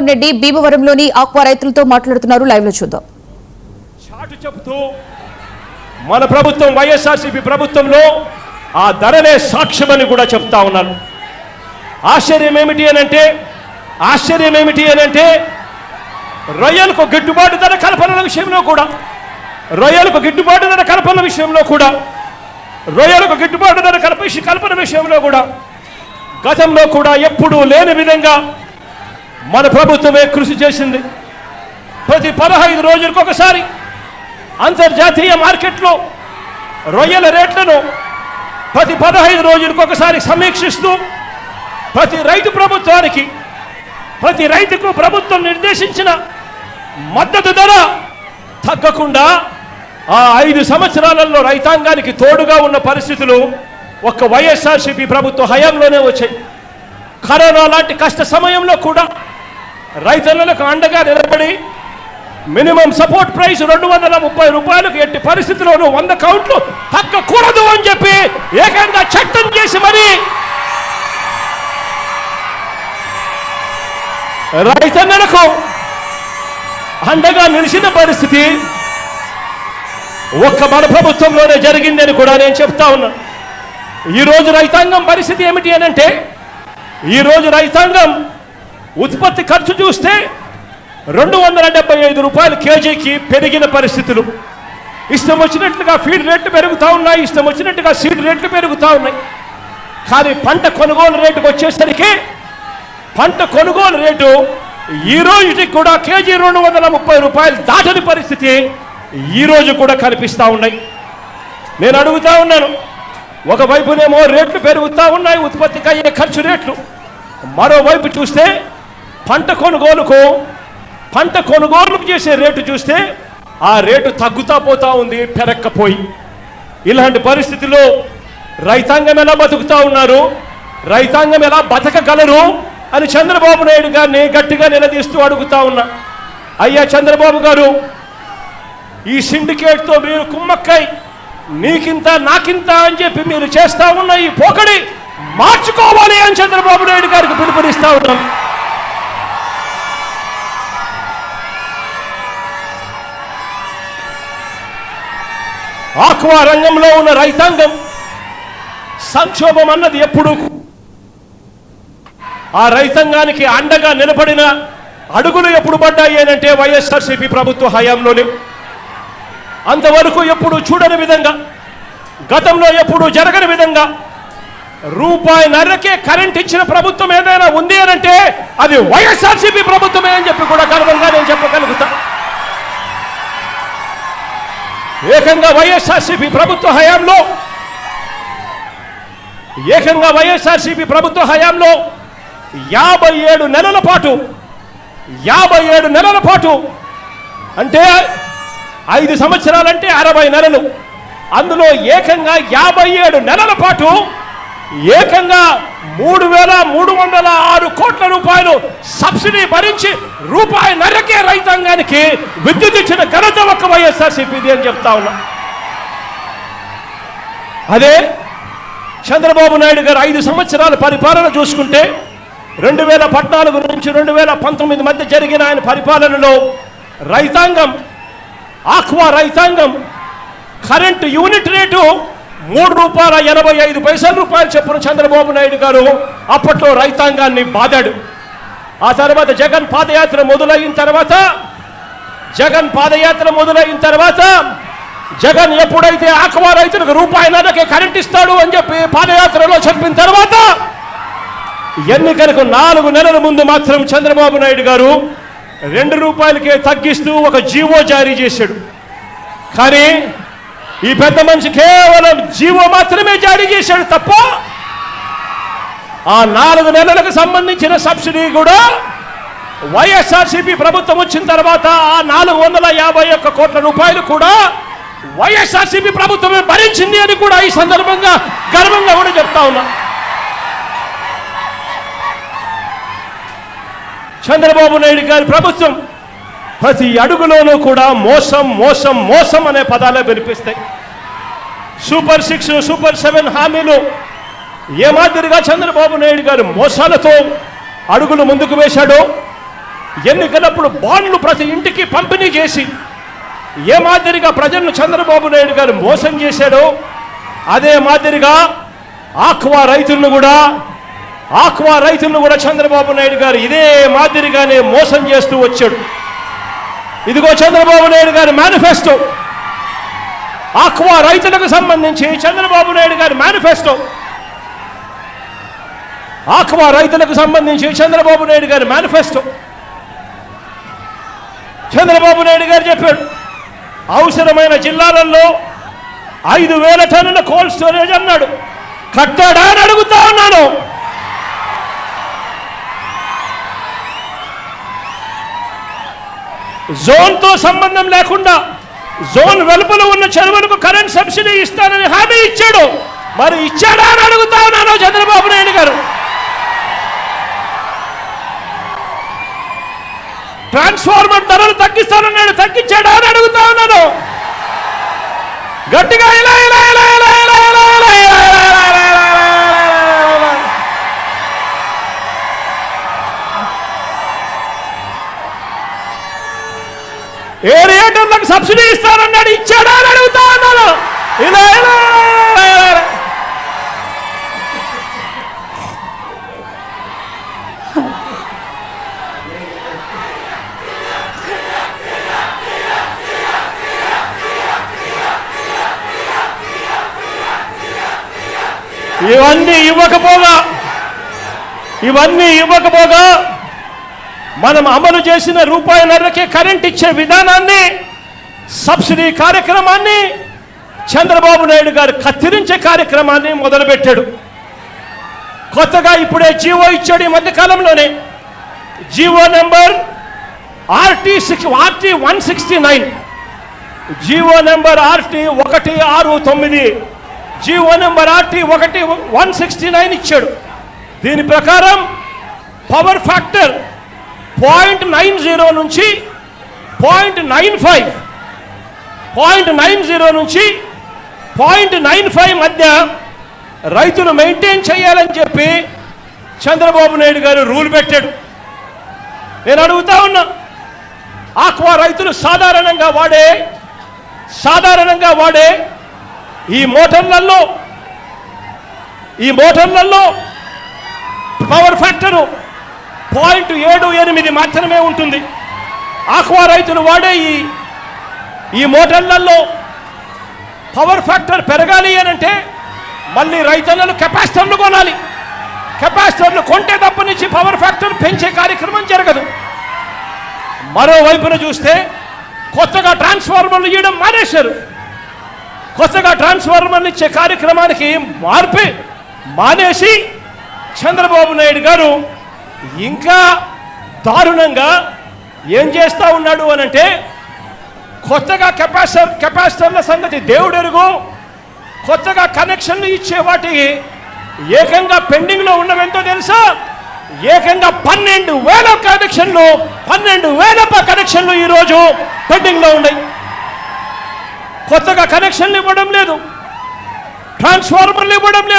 Reddy భీమవరంలోని aqua రైతులతో మాట్లాడుతున్నారు. Live లో చూద్దాం. చాటు చెబుతూ మన ప్రభుత్వం వైఎస్ఆర్సీపీ ప్రభుత్వంలో ఆ ధరలే సాక్ష్యమని కూడా చెప్తా ఉన్నాను. ఆశ్చర్యం ఏమిటి అనంటే రొయ్యలకు గిట్టుబాటు ధర కల్పన విషయంలో కూడా రొయ్యలకు గిట్టుబాటు ధర కల్పన విషయంలో కూడా గతంలో కూడా ఎప్పుడూ లేని విధంగా మన ప్రభుత్వమే కృషి చేసింది. ప్రతి 15 రోజులకు ఒకసారి అంతర్జాతీయ మార్కెట్లో రొయ్యల రేట్లను ప్రతి 15 రోజులకు ఒకసారి సమీక్షిస్తూ ప్రతి రైతుకు ప్రభుత్వం నిర్దేశించిన మద్దతు ధర తగ్గకుండా ఆ 5 సంవత్సరాలలో రైతాంగానికి తోడుగా ఉన్న పరిస్థితులు ఒక్క వైఎస్ఆర్సీపీ ప్రభుత్వ హయాంలోనే వచ్చాయి. కరోనా లాంటి కష్ట సమయంలో కూడా రైతులకు అండగా నిలబడి మినిమం సపోర్ట్ ప్రైస్ 230 రూపాయలకు ఎట్టి పరిస్థితుల్లోనూ 100 కౌంట్లు తగ్గకూడదు అని చెప్పి ఏకంగా చట్టం చేసి మరి రైతన్నలకు అండగా నిలిచిన పరిస్థితి ఒక్క మన ప్రభుత్వంలోనే జరిగిందని కూడా నేను చెప్తా ఉన్నా. ఈరోజు రైతాంగం పరిస్థితి ఏమిటి అనంటే ఈరోజు రైతాంగం ఉత్పత్తి ఖర్చు చూస్తే 275 రూపాయలు కేజీకి పెరిగిన పరిస్థితులు. ఇష్టం వచ్చినట్లుగా ఫీడ్ రేట్లు పెరుగుతూ ఉన్నాయి, ఇష్టం వచ్చినట్టుగా సీడ్ రేట్లు పెరుగుతూ ఉన్నాయి. కానీ పంట కొనుగోలు రేటుకు వచ్చేసరికి పంట కొనుగోలు రేటు ఈ రోజుకి కూడా కేజీ 230 రూపాయలు దాటని పరిస్థితి ఈ రోజు కూడా కనిపిస్తూ ఉన్నాయి. నేను అడుగుతా ఉన్నాను, ఒకవైపునేమో రేట్లు పెరుగుతూ ఉన్నాయి, ఉత్పత్తికి అయ్యే ఖర్చు రేట్లు. మరోవైపు చూస్తే పంట కొనుగోలుకు చేసే రేటు చూస్తే ఆ రేటు తగ్గుతా పోతా ఉంది, పెరక్కపోయి. ఇలాంటి పరిస్థితుల్లో రైతాంగం ఎలా బతుకుతా ఉన్నారు, రైతాంగం ఎలా బతకగలరు అని చంద్రబాబు నాయుడు గారిని గట్టిగా నిలదీస్తూ అడుగుతా ఉన్నా. అయ్యా చంద్రబాబు గారు, ఈ సిండికేట్తో మీరు కుమ్మక్కై నీకింత నాకింత అని చెప్పి మీరు చేస్తా ఉన్న ఈ పోకడి మార్చుకోవాలి అని చంద్రబాబు నాయుడు గారికి పిలుపునిస్తా ఉన్నాం. ఆక్వా రంగంలో ఉన్న రైతాంగం సంక్షోభం అన్నది ఎప్పుడు ఆ రైతాంగానికి అండగా నిలబడిన అడుగులు ఎప్పుడు పడ్డాయి అనంటే వైఎస్ఆర్సీపీ ప్రభుత్వ హయాంలోనే. అంతవరకు ఎప్పుడు చూడని విధంగా, గతంలో ఎప్పుడు జరగని విధంగా ₹1.5కే కరెంట్ ఇచ్చిన ప్రభుత్వం ఏదైనా ఉంది అనంటే అది వైఎస్ఆర్సీపీ ప్రభుత్వమే అని చెప్పి కూడా గర్వంగా నేను చెప్పగలుగుతా. ఏకంగా వైఎస్ఆర్సీపీ ప్రభుత్వ హయాంలో 57 నెలల పాటు అంటే 5 సంవత్సరాలంటే 60 నెలలు, అందులో ఏకంగా 57 నెలల పాటు ఏకంగా 3,306 కోట్ల రూపాయలు సబ్సిడీ భరించి ₹1.5కే రైతాంగానికి విద్యుత్ ఇచ్చిన ఘనత ఒక్క వైఎస్ఆర్సీపీది అని చెప్తా ఉన్నా. అదే చంద్రబాబు నాయుడు గారు 5 సంవత్సరాల పరిపాలన చూసుకుంటే 2014 నుంచి 2019 మధ్య జరిగిన ఆయన పరిపాలనలో ఆక్వా రైతాంగం కరెంటు యూనిట్ రేటు ₹3.85 చొప్పున చంద్రబాబు నాయుడు గారు అప్పట్లో రైతాంగాన్ని బాదాడు. ఆ తర్వాత జగన్ పాదయాత్ర మొదలైన తర్వాత జగన్ ఎప్పుడైతే ఆక్వా రైతులకు ₹1.5కే కరెంట్ ఇస్తాడు అని చెప్పి పాదయాత్రలో చెప్పిన తర్వాత ఎన్నికలకు 4 నెలల ముందు మాత్రం చంద్రబాబు నాయుడు గారు ₹2కే తగ్గిస్తూ ఒక జీవో జారీ చేశాడు. కానీ ఈ పెద్ద మనిషి కేవలం జీవో మాత్రమే జారీ చేశాడు తప్ప ఆ 4 నెలలకు సంబంధించిన సబ్సిడీ కూడా వైఎస్ఆర్సీపీ ప్రభుత్వం వచ్చిన తర్వాత ఆ 451 కోట్ల రూపాయలు కూడా వైఎస్ఆర్సీపీ ప్రభుత్వమే భరించింది అని కూడా ఈ సందర్భంగా గర్వంగా కూడా చెప్తా ఉన్నా. చంద్రబాబు నాయుడు గారి ప్రభుత్వం ప్రతి అడుగులోనూ కూడా మోసం అనే పదాలే వినిపిస్తాయి. సూపర్ 6, సూపర్ 7 హామీలు ఏ మాదిరిగా చంద్రబాబు నాయుడు గారు మోసాలతో అడుగులు ముందుకు వేశాడో ఎన్నికలప్పుడు బాండ్లు ప్రతి ఇంటికి పంపిణీ చేసి ఏ మాదిరిగా ప్రజలను చంద్రబాబు నాయుడు గారు మోసం చేశాడో అదే మాదిరిగా ఆక్వా రైతులను కూడా చంద్రబాబు నాయుడు గారు ఇదే మాదిరిగానే మోసం చేస్తూ వచ్చాడు. ఇదిగో చంద్రబాబు నాయుడు గారి మేనిఫెస్టో, ఆక్వా రైతులకు సంబంధించి చంద్రబాబు నాయుడు గారి మేనిఫెస్టో, ఆక్వా రైతులకు సంబంధించి చంద్రబాబు నాయుడు గారి మేనిఫెస్టో. చంద్రబాబు నాయుడు గారు చెప్పాడు, అవసరమైన జిల్లాలలో 5,000 టన్నుల కోల్డ్ స్టోరేజ్ అన్నాడు. కట్టాడా అని అడుగుతా ఉన్నాను. జోన్తో సంబంధం లేకుండా జోన్ వెలుపల ఉన్న చెరువులకు కరెంట్ సబ్సిడీ ఇస్తానని హామీ ఇచ్చాడు. మరి ఇచ్చాడా అని అడుగుతా ఉన్నాను చంద్రబాబు నాయుడు గారు. ట్రాన్స్ఫార్మర్ ధరలు తగ్గిస్తానన్నాడు, తగ్గించాడా అని అడుగుతా ఉన్నాను. గట్టిగా ఇలా ఇలా ఇలా ఇలా ఇలా ఇలా ఇలా ఏరియేటర్లకు సబ్సిడీ ఇస్తానన్నాడు, ఇచ్చాడా అని అడుగుతా ఉన్నాను. ఇలా ఇలా ఇవన్నీ ఇవ్వకపోగా మనం అమలు చేసిన ₹1.5కే కరెంట్ ఇచ్చే విధానాన్ని, సబ్సిడీ కార్యక్రమాన్ని చంద్రబాబు నాయుడు గారు కత్తిరించే కార్యక్రమాన్ని మొదలుపెట్టాడు. కొత్తగా ఇప్పుడే జీవో ఇచ్చాడు. ఈ మధ్య కాలంలోనే GO number RT169, GO number RT169, GO number RT169 ఇచ్చాడు. దీని ప్రకారం పవర్ ఫ్యాక్టర్ 0.90 నుంచి 0.95, 0.90 నుంచి 0.95 మధ్య రైతులు మెయింటైన్ చేయాలని చెప్పి చంద్రబాబు నాయుడు గారు రూల్ పెట్టాడు. నేను అడుగుతా ఉన్నా, ఆక్వా రైతులు సాధారణంగా వాడే ఈ మోటార్లలో పవర్ ఫ్యాక్టరు 0.78 మాత్రమే ఉంటుంది. ఆక్వా రైతులు వాడే ఈ మోటార్లలో పవర్ ఫ్యాక్టర్ పెరగాలి అని అంటే మళ్ళీ రైతులను కెపాసిటర్లు కొనాలి. కెపాసిటర్లు కొంటే తప్ప నుంచి పవర్ ఫ్యాక్టర్ పెంచే కార్యక్రమం జరగదు. మరోవైపున చూస్తే కొత్తగా ట్రాన్స్ఫార్మర్లు ఇవ్వడం మానేశారు. కొత్తగా ట్రాన్స్ఫార్మర్లు ఇచ్చే కార్యక్రమానికి మానేసి చంద్రబాబు నాయుడు గారు ఇంకా దారుణంగా ఏం చేస్తూ ఉన్నాడు అనంటే, కొత్తగా కెపాసిటర్ల సంగతి దేవుడెరుగు, కొత్తగా కనెక్షన్లు ఇచ్చే వాటికి ఏకంగా పెండింగ్లో ఉన్నవెంతో తెలుసా? ఏకంగా 12,000 కనెక్షన్లు ఈరోజు పెండింగ్లో ఉన్నాయి. కొత్తగా కనెక్షన్లు ఇవ్వడం లేదు, ట్రాన్స్ఫార్మర్లు ఇవ్వడం లేదు.